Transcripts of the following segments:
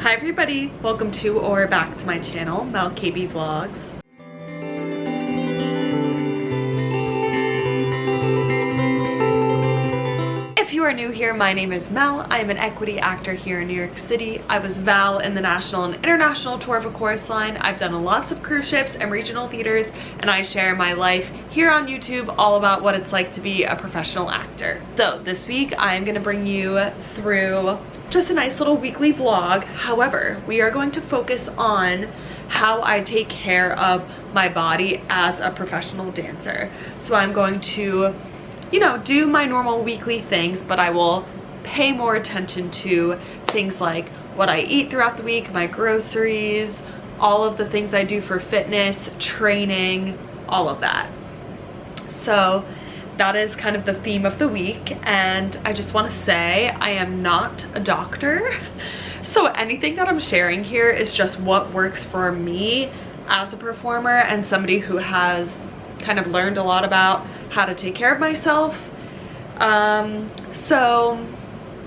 Hi everybody, welcome to or back to my channel, MelCabeyVlogs. If you are new here, my name is Mel. I am an equity actor here in New York City. I was Val in the national and international tour of a chorus line. I've done lots of cruise ships and regional theaters, and I share my life here on YouTube all about what it's like to be a professional actor. So this week I'm gonna bring you through just a nice little weekly vlog. However, we are going to focus on how I take care of my body as a professional dancer. So I'm going to, you know, do my normal weekly things, but I will pay more attention to things like what I eat throughout the week, my groceries, all of the things I do for fitness, training, all of that. So that is kind of the theme of the week, and I just want to say I am not a doctor, so anything that I'm sharing here is just what works for me as a performer and somebody who has kind of learned a lot about how to take care of myself. So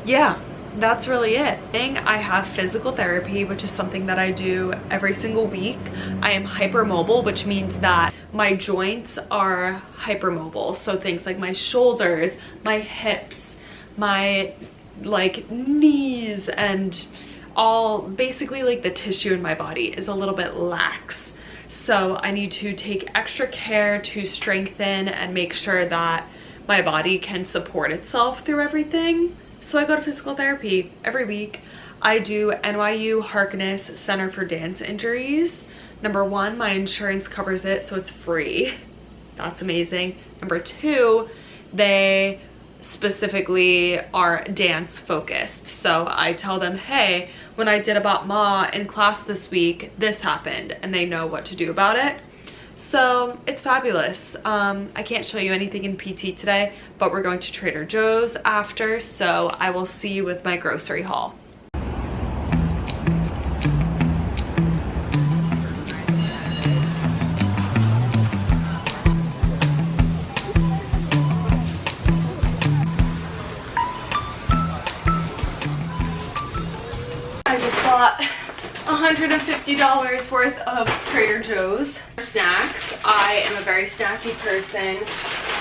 yeah, that's really it. I have physical therapy, which is something that I do every single week. I am hypermobile, which means that my joints are hypermobile. So things like my shoulders, my hips, my like knees, and all basically like the tissue in my body is a little bit lax. So I need to take extra care to strengthen and make sure that my body can support itself through everything. So I go to physical therapy every week. I do NYU Harkness Center for Dance Injuries. Number one, my insurance covers it, so it's free. That's amazing. Number two, they specifically are dance focused. So I tell them, hey, when I did a bat ma in class this week, this happened, and they know what to do about it. So it's fabulous. I can't show you anything in PT today, but we're going to Trader Joe's after, so I will see you with my grocery haul. I just bought $150 worth of Trader Joe's snacks. I am a very snacky person,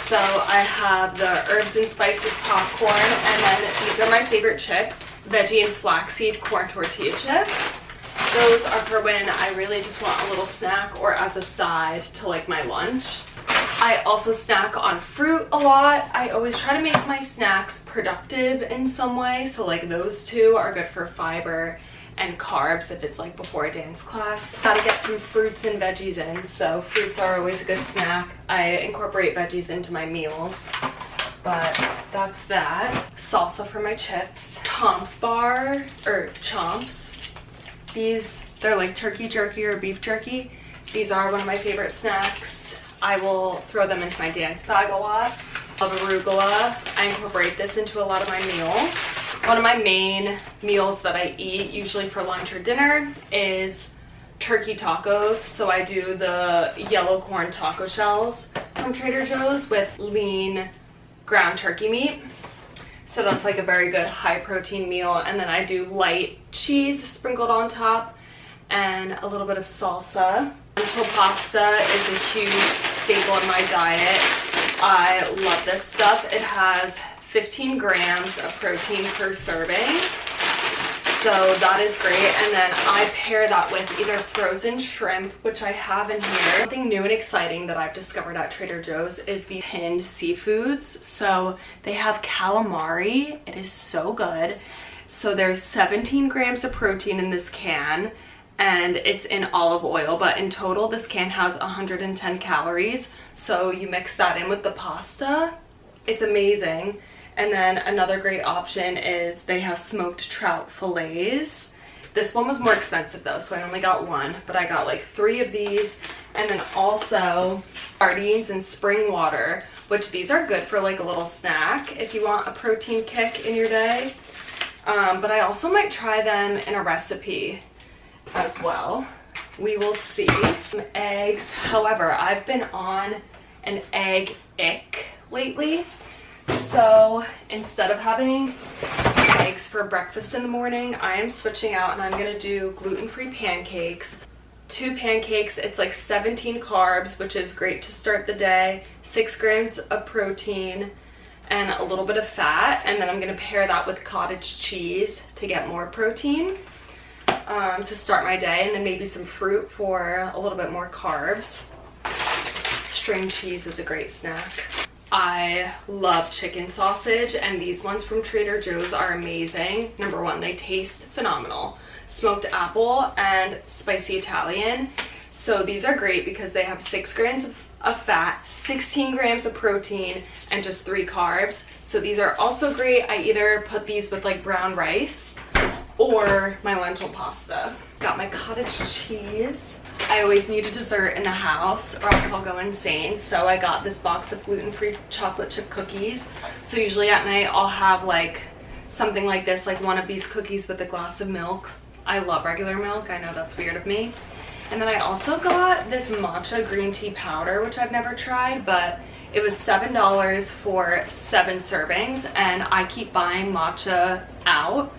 so I have the herbs and spices popcorn, and then these are my favorite chips, veggie and flaxseed corn tortilla chips. Those are for when I really just want a little snack or as a side to like my lunch. I also snack on fruit a lot. I always try to make my snacks productive in some way, so like those two are good for fiber and carbs if it's like before a dance class. Gotta get some fruits and veggies in, so fruits are always a good snack. I incorporate veggies into my meals, but that's that. Salsa for my chips. Chomps bar, or Chomps. These, they're like turkey jerky or beef jerky. These are one of my favorite snacks. I will throw them into my dance bag a lot. Love arugula. I incorporate this into a lot of my meals. One of my main meals that I eat, usually for lunch or dinner, is turkey tacos. So I do the yellow corn taco shells from Trader Joe's with lean ground turkey meat. So that's like a very good high protein meal. And then I do light cheese sprinkled on top and a little bit of salsa. Lentil pasta is a huge staple in my diet. I love this stuff. It has 15 grams of protein per serving, so that is great. And then I pair that with either frozen shrimp, which I have in here. Something new and exciting that I've discovered at Trader Joe's is the tinned seafoods. So they have calamari. It is so good. So there's 17 grams of protein in this can, and it's in olive oil, but in total this can has 110 calories. So you mix that in with the pasta. It's amazing. And then another great option is they have smoked trout fillets. This one was more expensive though, so I only got one, but I got like 3 of these. And then also sardines and spring water, which these are good for like a little snack if you want a protein kick in your day. But I also might try them in a recipe as well. We will see. Some eggs. However, I've been on an egg ick lately. So instead of having eggs for breakfast in the morning. I am switching out and I'm gonna do gluten-free pancakes. 2 pancakes, it's like 17 carbs, which is great to start the day, 6 grams of protein, and a little bit of fat. And then I'm gonna pair that with cottage cheese to get more protein to start my day, and then maybe some fruit for a little bit more carbs. String cheese is a great snack. I love chicken sausage, and these ones from Trader Joe's are amazing. Number one, they taste phenomenal. Smoked apple and spicy Italian. So these are great because they have 6 grams of fat, 16 grams of protein, and just 3 carbs. So these are also great. I either put these with like brown rice or my lentil pasta. Got my cottage cheese. I always need a dessert in the house or else I'll go insane. So I got this box of gluten-free chocolate chip cookies. So usually at night I'll have like something like this, like one of these cookies with a glass of milk. I love regular milk. I know that's weird of me. And then I also got this matcha green tea powder, which I've never tried, but it was $7 for 7 servings, and I keep buying matcha out.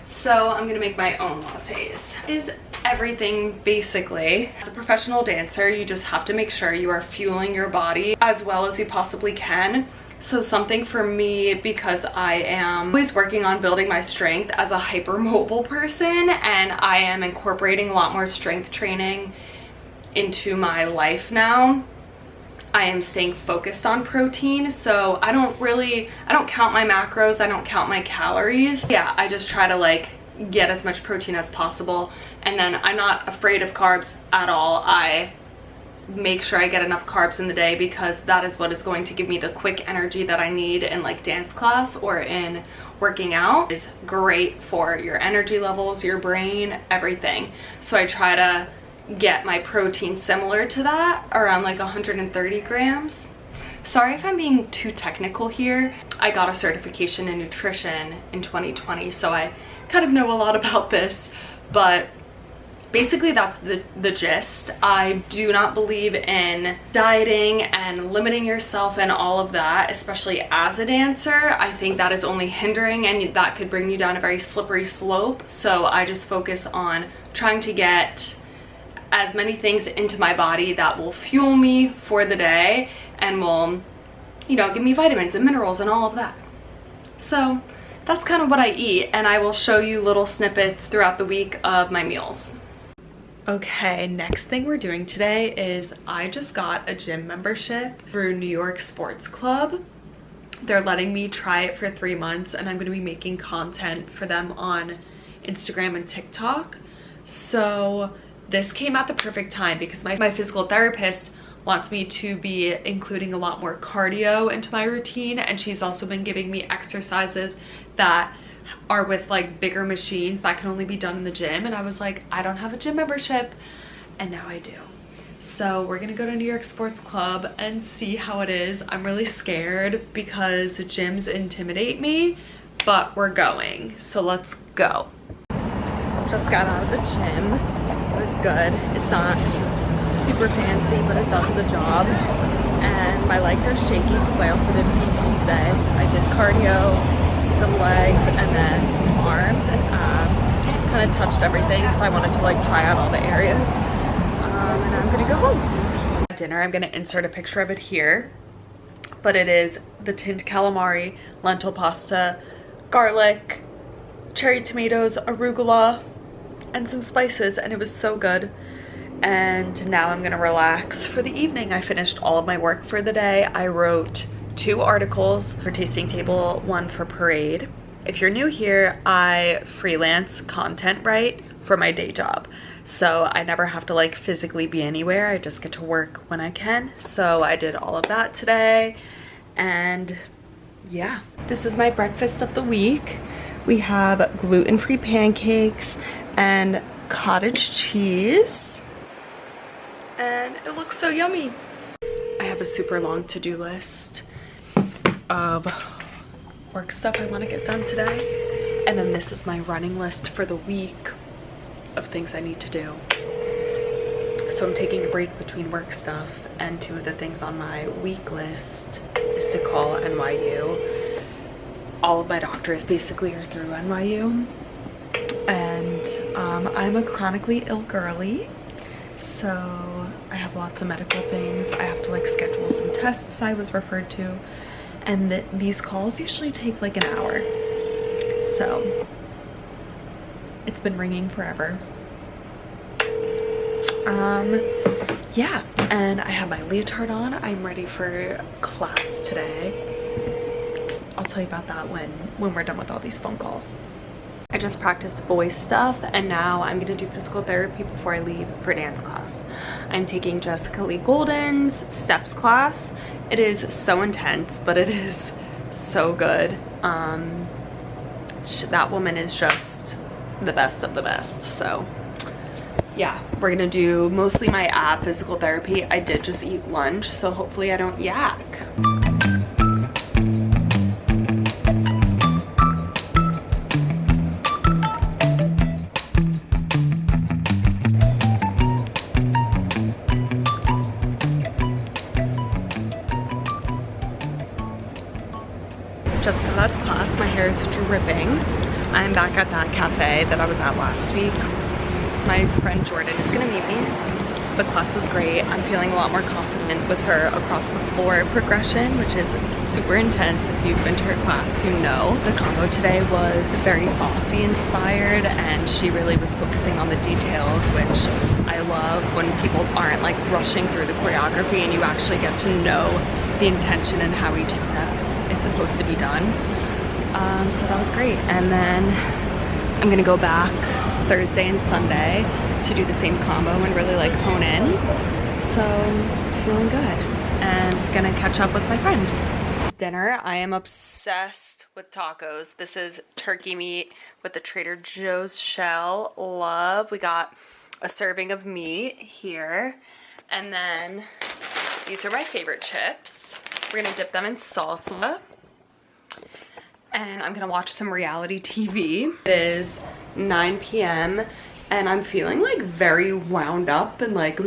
So I'm gonna make my own lattes. Is everything basically. As a professional dancer, you just have to make sure you are fueling your body as well as you possibly can. So something for me, because I am always working on building my strength as a hypermobile person, and I am incorporating a lot more strength training into my life now, I am staying focused on protein. So I don't count my macros, I don't count my calories. Yeah, I just try to like get as much protein as possible. And then I'm not afraid of carbs at all. I make sure I get enough carbs in the day because that is what is going to give me the quick energy that I need in like dance class or in working out. It's great for your energy levels, your brain, everything. So I try to get my protein similar to that, around like 130 grams. Sorry if I'm being too technical here. I got a certification in nutrition in 2020, so I kind of know a lot about this, but basically that's the gist. I do not believe in dieting and limiting yourself and all of that, especially as a dancer. I think that is only hindering, and that could bring you down a very slippery slope. So I just focus on trying to get as many things into my body that will fuel me for the day and will, you know, give me vitamins and minerals and all of that. So that's kind of what I eat, and I will show you little snippets throughout the week of my meals. Okay, next thing we're doing today is I just got a gym membership through New York Sports Club. They're letting me try it for 3 months, and I'm going to be making content for them on Instagram and TikTok. So this came at the perfect time because my physical therapist wants me to be including a lot more cardio into my routine, and she's also been giving me exercises that are with like bigger machines that can only be done in the gym. And I was like, I don't have a gym membership, and now I do. So we're gonna go to New York Sports Club and see how it is. I'm really scared because gyms intimidate me, but we're going, so let's go. Just got out of the gym. It was good. It's not super fancy, but it does the job. And my legs are shaky because I also did PT today. I did cardio, some legs, and then some arms and abs. Just kind of touched everything because I wanted to like try out all the areas. And I'm gonna go home. Dinner, I'm gonna insert a picture of it here, but it is the tinned calamari, lentil pasta, garlic, cherry tomatoes, arugula, and some spices, and it was so good. And now I'm gonna relax for the evening. I finished all of my work for the day. I wrote 2 articles for Tasting Table, 1 for Parade. If you're new here, I freelance content write for my day job. So I never have to like physically be anywhere. I just get to work when I can. So I did all of that today. And yeah, this is my breakfast of the week. We have gluten-free pancakes and cottage cheese. And it looks so yummy. I have a super long to-do list of work stuff I want to get done today. And then this is my running list for the week of things I need to do. So I'm taking a break between work stuff, and 2 of the things on my week list is to call NYU all of my doctors basically are through NYU, and I'm a chronically ill girly, so I have lots of medical things. I have to like schedule some tests I was referred to, and these calls usually take like an hour, so it's been ringing forever. Yeah, and I have my leotard on. I'm ready for class today. I'll tell you about that when we're done with all these phone calls. I just practiced voice stuff, and now I'm gonna do physical therapy before I leave for dance class. I'm taking Jessica Lee Golden's steps class. It is so intense, but it is so good. That woman is just the best of the best, so yeah, we're gonna do mostly my ab physical therapy. I did just eat lunch, so hopefully I don't yak. Just got out of class, my hair is dripping. I'm back at that cafe that I was at last week. My friend Jordan is gonna meet me. The class was great. I'm feeling a lot more confident with her across the floor progression, which is super intense. If you've been to her class, you know. The combo today was very Fosse inspired, and she really was focusing on the details, which I love when people aren't like rushing through the choreography and you actually get to know the intention and how each step is supposed to be done. So that was great. And then I'm gonna go back Thursday and Sunday to do the same combo and really like hone in. So feeling good and gonna catch up with my friend. Dinner, I am obsessed with tacos. This is turkey meat with the Trader Joe's shell. Love. We got a serving of meat here, and then these are my favorite chips. We're gonna dip them in salsa, and I'm gonna watch some reality TV. It is 9 p.m. and I'm feeling like very wound up and like I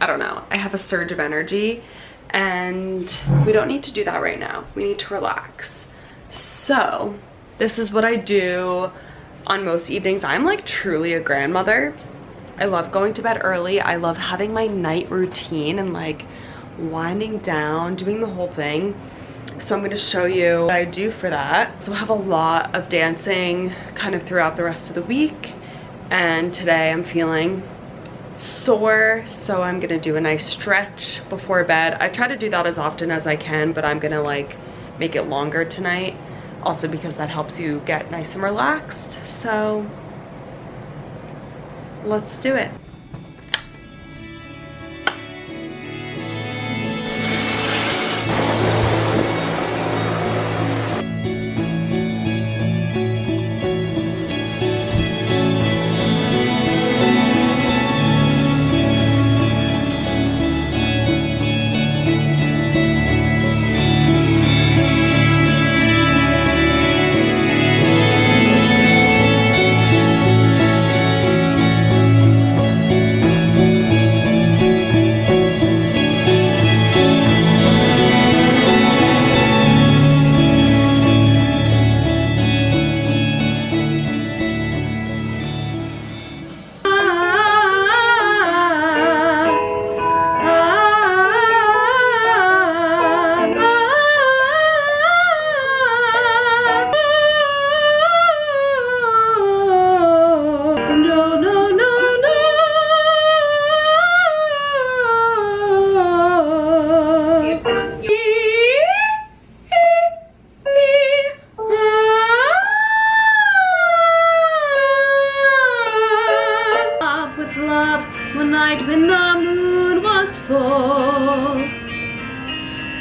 don't know, I have a surge of energy, and we don't need to do that right now. We need to relax. So this is what I do on most evenings. I'm like truly a grandmother. I love going to bed early. I love having my night routine and like winding down, doing the whole thing. So I'm gonna show you what I do for that. So I have a lot of dancing kind of throughout the rest of the week, and today I'm feeling sore, so I'm gonna do a nice stretch before bed. I try to do that as often as I can, but I'm gonna like make it longer tonight, also because that helps you get nice and relaxed. So let's do it.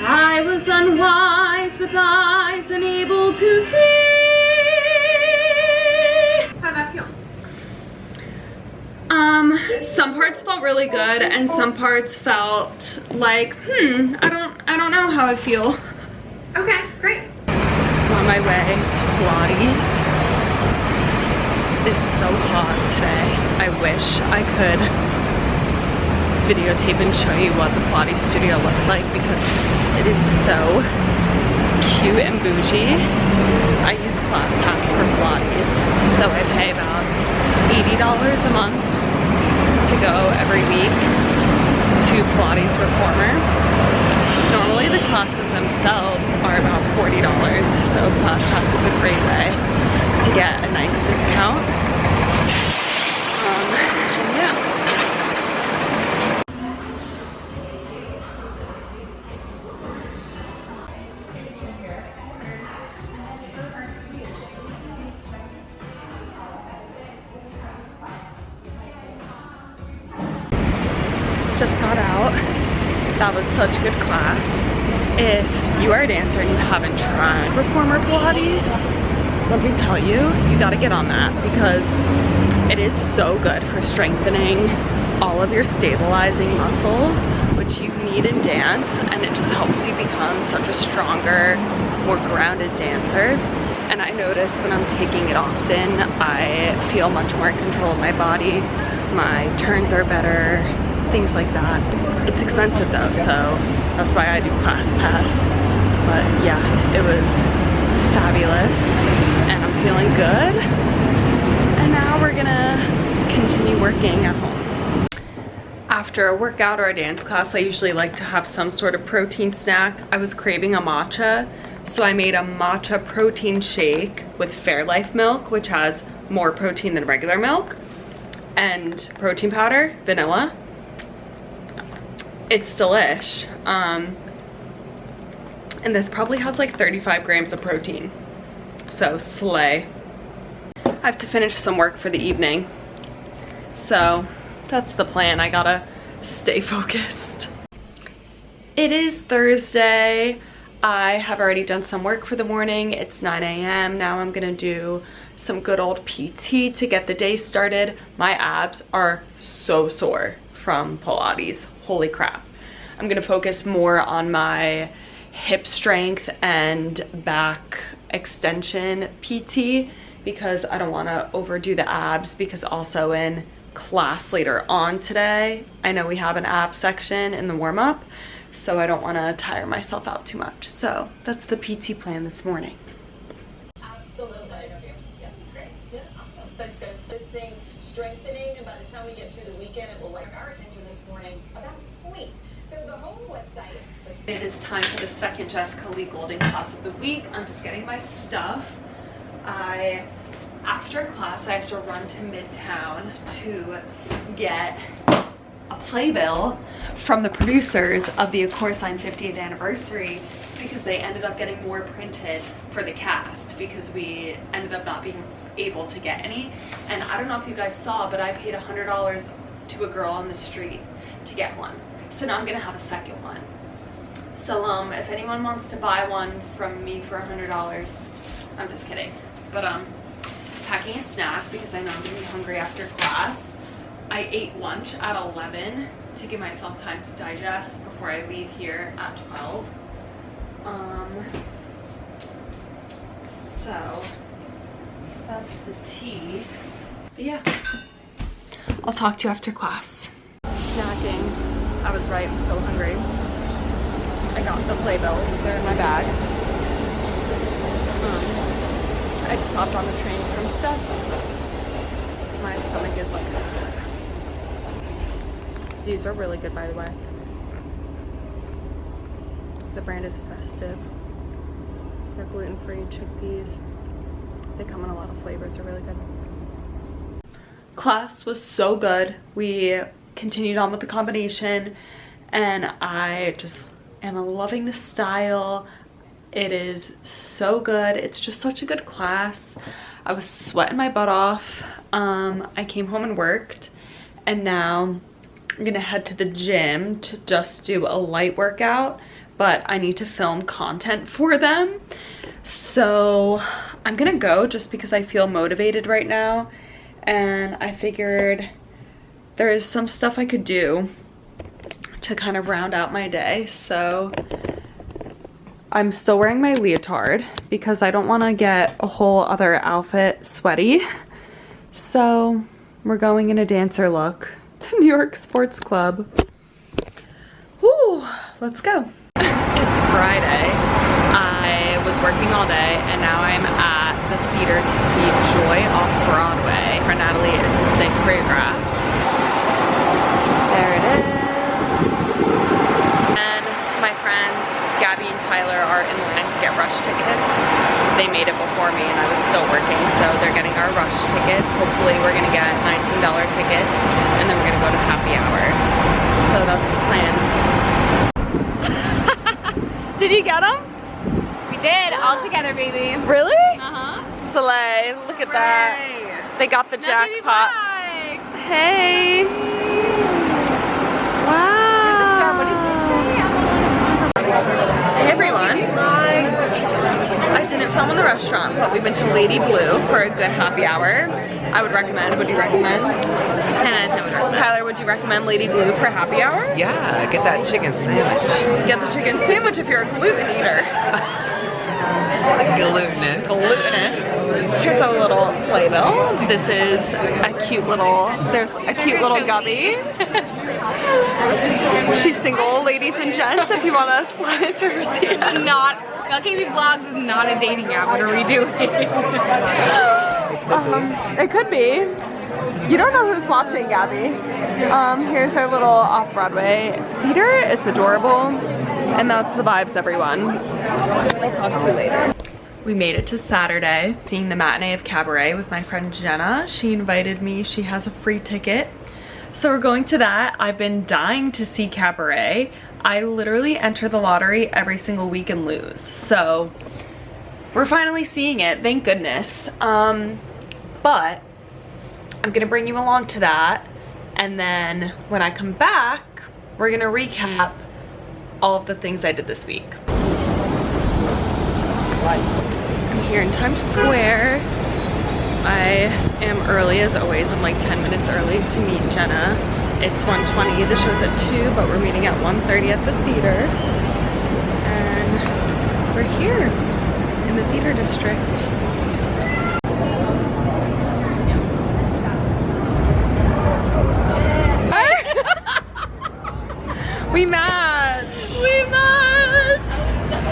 I was unwise with eyes unable to see. How'd that feel? Some parts felt really good and some parts felt like, I don't know how I feel. Okay, great. I'm on my way to Pilates. It's so hot today. I wish I could videotape and show you what the Pilates studio looks like because it is so cute and bougie. I use ClassPass for Pilates, so I pay about $80 a month to go every week to Pilates Reformer. Normally the classes themselves are about $40, so ClassPass is a great way to get a nice discount. And yeah. Just got out. That was such a good class. If you are a dancer and you haven't tried Reformer Pilates, let me tell you, you gotta get on that because it is so good for strengthening all of your stabilizing muscles, which you need in dance, and it just helps you become such a stronger, more grounded dancer. And I notice when I'm taking it often, I feel much more in control of my body. My turns are better, things like that. It's expensive though, so that's why I do ClassPass. But yeah, it was fabulous and I'm feeling good. And now we're gonna continue working at home. After a workout or a dance class, I usually like to have some sort of protein snack. I was craving a matcha, so I made a matcha protein shake with Fairlife milk, which has more protein than regular milk, and protein powder, vanilla. It's delish. And this probably has like 35 grams of protein. So slay. I have to finish some work for the evening. So that's the plan. I gotta stay focused. It is Thursday. I have already done some work for the morning. It's 9 a.m. Now I'm gonna do some good old PT to get the day started. My abs are so sore from Pilates. Holy crap. I'm gonna focus more on my hip strength and back extension PT because I don't wanna overdo the abs, because also in class later on today, I know we have an ab section in the warm-up, so I don't wanna tire myself out too much. So that's the PT plan this morning. Absolutely. Yeah, great. Yeah, awesome. Thanks, guys. This thing strengthening, and by the time we get through the weekend, it will like our attention this morning about sleep. So the home website. It is time for the second Jessica Lee Goulding class of the week. I'm just getting my stuff. After class, I have to run to Midtown to get a playbill from the producers of the A Chorus Line 50th anniversary, because they ended up getting more printed for the cast because we ended up not being able to get any. And I don't know if you guys saw, but I paid $100 to a girl on the street to get one. So now I'm gonna have a second one. So if anyone wants to buy one from me for $100, I'm just kidding. But packing a snack because I know I'm gonna be hungry after class. I ate lunch at 11 to give myself time to digest before I leave here at 12. So that's the tea. But yeah, I'll talk to you after class. Snacking. I was right, I'm so hungry. I got the playbills, they're in my bag. I just hopped on the train from Steps. My stomach is like... These are really good, by the way. The brand is Festive. They're gluten-free chickpeas. They come in a lot of flavors, they're really good. Class was so good. We continued on with the combination and I just am loving the style. It is so good. It's just such a good class. I was sweating my butt off. I came home and worked, and now I'm gonna head to the gym to just do a light workout, but I need to film content for them. So I'm gonna go just because I feel motivated right now, and I figured there is some stuff I could do to kind of round out my day. So I'm still wearing my leotard because I don't want to get a whole other outfit sweaty. So we're going in a dancer look to New York Sports Club. Whew, let's go. It's Friday. I was working all day, and now I'm at the theater to see Joy Off-Broadway for Natalie, assistant choreograph. There it is. And my friends Gabby and Tyler are in line to get rush tickets. They made it before me and I was still working, so they're getting our rush tickets. Hopefully we're gonna get $19 tickets, and then we're gonna go to happy hour. So that's the plan. Did you get them? We did, all together, baby. Really? Uh-huh. Slay, look at that. They got the jackpot. Hey. Wow. What did you say? Hey everyone. I didn't film in the restaurant, but we went to Lady Blue for a good happy hour. I would recommend. Would you recommend? 10 out of 10 would recommend. Tyler, would you recommend Lady Blue for happy hour? Yeah, get that chicken sandwich. Get the chicken sandwich if you're a gluten eater. Glutinous. Glutinous. Here's a little playbill. This is a cute little, there's a cute little gubby. She's single, ladies and gents, if you want to slide into her DM. Not, MelCabeyVlogs is not a dating app. What are we doing? It could be. You don't know who's watching, Gabby. Here's our little off-Broadway theater. It's adorable. And that's the vibes, everyone. I'll talk to you later. We made it to Saturday, seeing the matinee of Cabaret with my friend Jenna. She invited me. She has a free ticket. So we're going to that. I've been dying to see Cabaret. I literally enter the lottery every single week and lose. So we're finally seeing it, thank goodness. But I'm gonna bring you along to that. And then when I come back, we're gonna recap all of the things I did this week. I'm here in Times Square. I am early as always. I'm like 10 minutes early to meet Jenna. It's 1:20, the show's at 2, but we're meeting at 1:30 at the theater. And we're here in the theater district. We matched! We matched!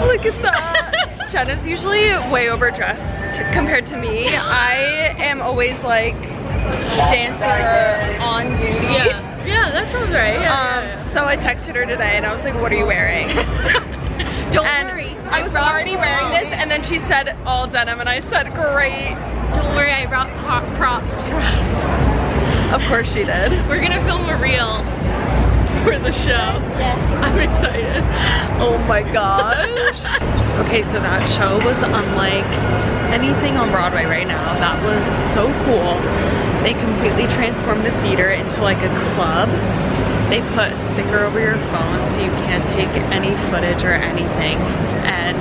Look at that! Jenna's usually way overdressed compared to me. I am always like dancer on duty. Yeah, that sounds right. Yeah. So I texted her today and I was like, what are you wearing? Don't worry. I was already wearing this and then she said all denim and I said great. Don't worry, I brought props for us. Of course she did. We're gonna film a reel for the show. Yeah. I'm excited. Oh my gosh. Okay, so that show was unlike anything on Broadway right now. That was so cool. They completely transformed the theater into like a club. They put a sticker over your phone so you can't take any footage or anything. And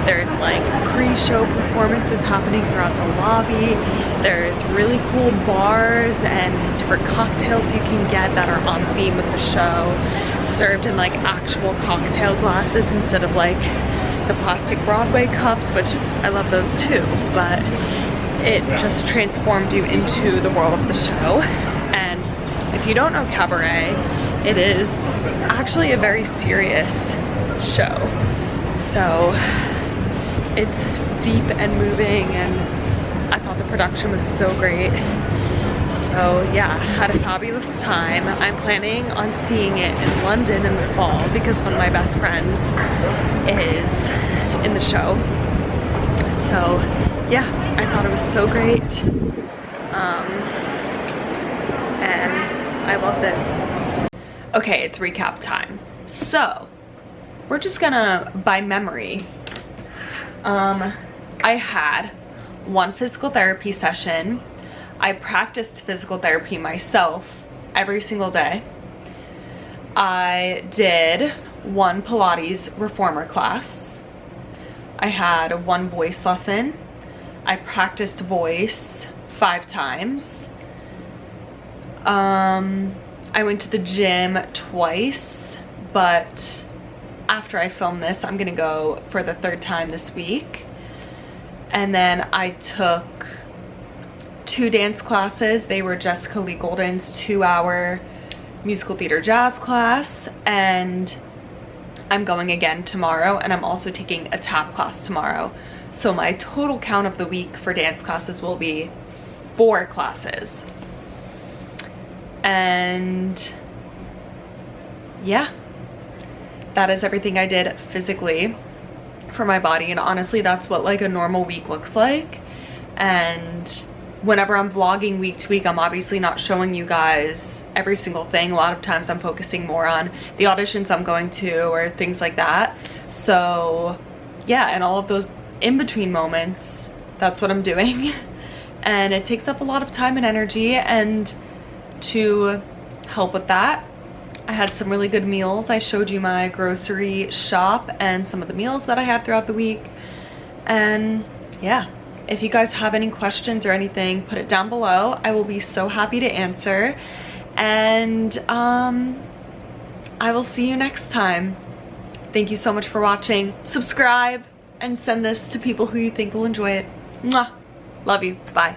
there's like pre-show performances happening throughout the lobby. There's really cool bars and different cocktails you can get that are on theme with the show, served in like actual cocktail glasses instead of like the plastic Broadway cups, which I love those too, but it just transformed you into the world of the show. And if you don't know Cabaret, it is actually a very serious show. So it's deep and moving, and I thought the production was so great. So yeah, had a fabulous time. I'm planning on seeing it in London in the fall because one of my best friends is in the show. So yeah, I thought it was so great. And I loved it. Okay, it's recap time. So we're just gonna, by memory, I had one physical therapy session. I practiced physical therapy myself every single day. I did one Pilates reformer class. I had one voice lesson. I practiced voice 5 times. I went to the gym twice, but after I film this, I'm gonna go for the 3rd time this week. And then I took 2 dance classes. They were Jessica Lee Golden's 2-hour musical theater jazz class, and I'm going again tomorrow, and I'm also taking a tap class tomorrow. So my total count of the week for dance classes will be 4 classes. And yeah, that is everything I did physically for my body. And honestly, that's what like a normal week looks like. And whenever I'm vlogging week to week, I'm obviously not showing you guys every single thing. A lot of times I'm focusing more on the auditions I'm going to or things like that. So yeah, and all of those in-between moments, that's what I'm doing. And it takes up a lot of time and energy, and to help with that, I had some really good meals. I showed you my grocery shop and some of the meals that I had throughout the week. And yeah, if you guys have any questions or anything, put it down below. I will be so happy to answer. And I will see you next time. Thank you so much for watching. Subscribe and send this to people who you think will enjoy it. Mwah. Love you. Bye.